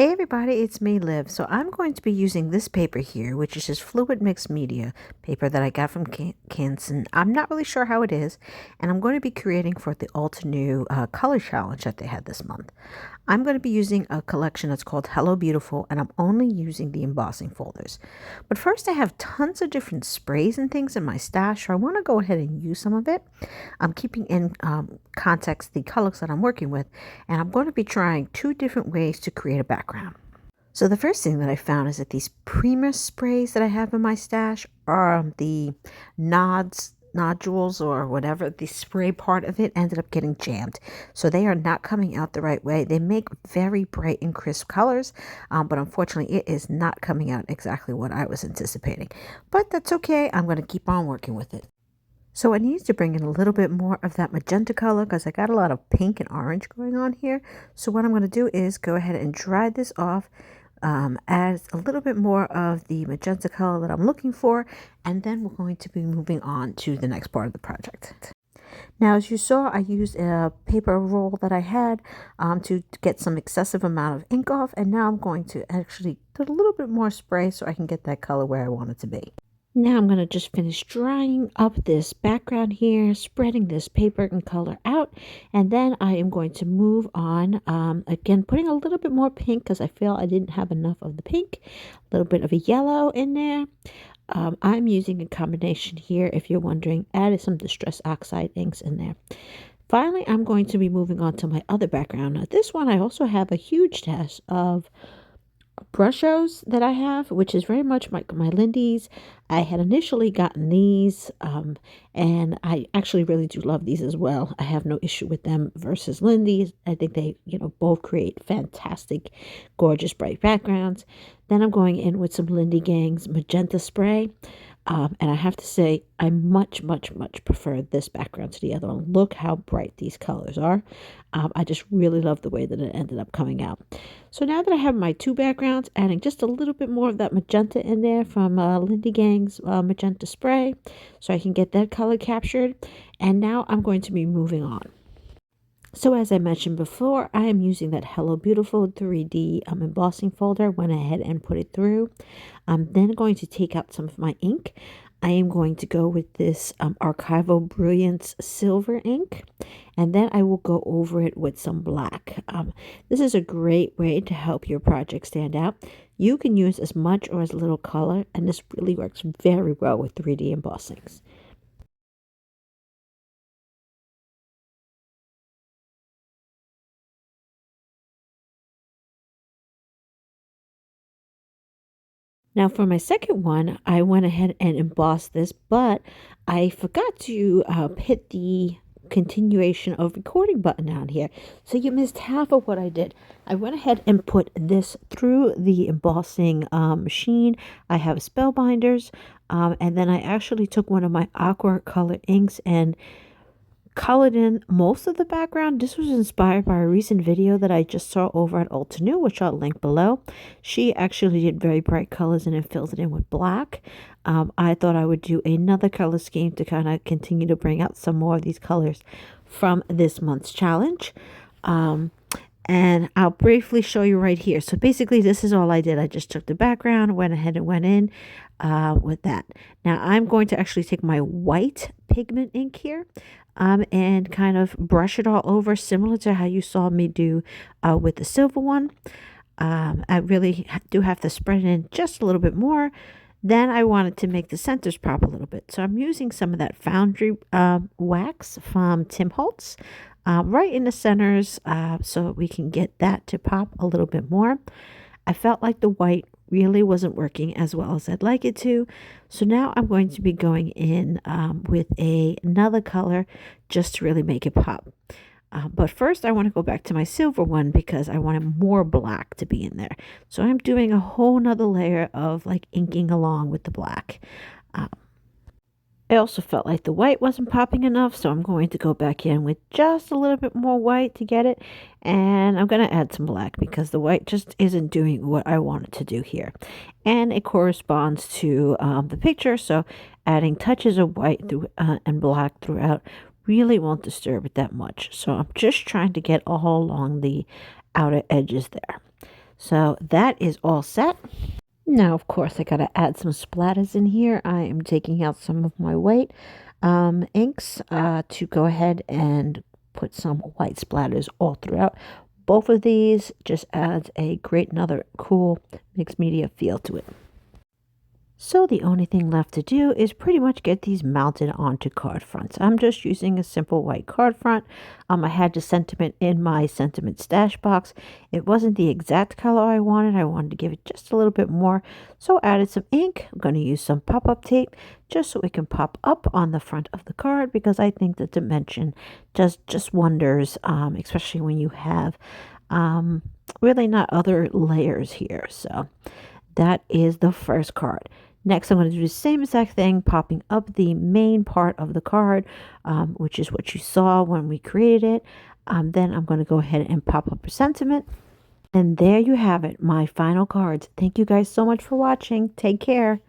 Hey everybody, it's me, Liv. So I'm going to be using this paper here, which is just fluid mixed media paper that I got from Canson. I'm not really sure how it is, and I'm going to be creating for the Altenew color challenge that they had this month. I'm going to be using a collection that's called Hello Beautiful, and I'm only using the embossing folders. But first, I have tons of different sprays and things in my stash, so I want to go ahead and use some of it. I'm keeping in context the colors that I'm working with, and I'm going to be trying two different ways to create a background. So the first thing that I found is that these Primus sprays that I have in my stash are the nodules or whatever, the spray part of it ended up getting jammed. So they are not coming out the right way. They make very bright and crisp colors, but unfortunately it is not coming out exactly what I was anticipating. But that's okay. I'm going to keep on working with it. So I need to bring in a little bit more of that magenta color because I got a lot of pink and orange going on here. So what I'm going to do is go ahead and dry this off, add a little bit more of the magenta color that I'm looking for, and then we're going to be moving on to the next part of the project. Now, as you saw, I used a paper roll that I had to get some excessive amount of ink off, and now I'm going to actually put a little bit more spray so I can get that color where I want it to be. Now I'm going to just finish drying up this background here, spreading this paper and color out, and then I am going to move on, again, putting a little bit more pink because I feel I didn't have enough of the pink, a little bit of a yellow in there. I'm using a combination here, if you're wondering, added some Distress Oxide inks in there. Finally, I'm going to be moving on to my other background. Now, this one I also have a huge stash of brushos that I have, which is very much my Lindy's. I had initially gotten these, and I actually really do love these as well. I have no issue with them versus Lindy's. I think they, both create fantastic, gorgeous, bright backgrounds. Then I'm going in with some Lindy Gang's magenta spray. And I have to say, I much, much, much prefer this background to the other one. Look how bright these colors are. I just really love the way that it ended up coming out. So now that I have my two backgrounds, adding just a little bit more of that magenta in there from Lindy Gang's magenta spray, so I can get that color captured. And now I'm going to be moving on. So as I mentioned before, I am using that Hello Beautiful 3D embossing folder. Went ahead and put it through. I'm then going to take out some of my ink. I am going to go with this Archival Brilliance silver ink, and then I will go over it with some black. This is a great way to help your project stand out. You can use as much or as little color, and this really works very well with 3D embossings. Now for my second one, I went ahead and embossed this, but I forgot to hit the continuation of recording button down here. So you missed half of what I did. I went ahead and put this through the embossing machine. I have spellbinders, and then I actually took one of my aqua color inks and colored in most of the background. This was inspired by a recent video that I just saw over at Altenew, which I'll link below. She actually did very bright colors and then filled it in with black. I thought I would do another color scheme to kind of continue to bring out some more of these colors from this month's challenge. And I'll briefly show you right here. So basically this is all I did. I just took the background, went ahead and went in with that. Now I'm going to actually take my white pigment ink here and kind of brush it all over, similar to how you saw me do with the silver one. I really do have to spread it in just a little bit more. Then I wanted to make the centers pop a little bit. So I'm using some of that foundry wax from Tim Holtz right in the centers so we can get that to pop a little bit more. I felt like the white really wasn't working as well as I'd like it to. So now I'm going to be going in with another color just to really make it pop. But first I want to go back to my silver one because I wanted more black to be in there. So I'm doing a whole nother layer of like inking along with the black. I also felt like the white wasn't popping enough, so I'm going to go back in with just a little bit more white to get it. And I'm going to add some black because the white just isn't doing what I wanted to do here. And it corresponds to the picture, so adding touches of white and black throughout really won't disturb it that much. So I'm just trying to get all along the outer edges there. So that is all set. Now, of course, I got to add some splatters in here. I am taking out some of my white inks to go ahead and put some white splatters all throughout. Both of these just adds a great, another cool mixed media feel to it. So the only thing left to do is pretty much get these mounted onto card fronts. I'm just using a simple white card front. I had the sentiment in my sentiment stash box. It wasn't the exact color I wanted. I wanted to give it just a little bit more. So I added some ink. I'm going to use some pop-up tape just so it can pop up on the front of the card because I think the dimension does just wonders, especially when you have really not other layers here. So that is the first card. Next, I'm going to do the same exact thing, popping up the main part of the card, which is what you saw when we created it. Then I'm going to go ahead and pop up a sentiment. And there you have it, my final cards. Thank you guys so much for watching. Take care.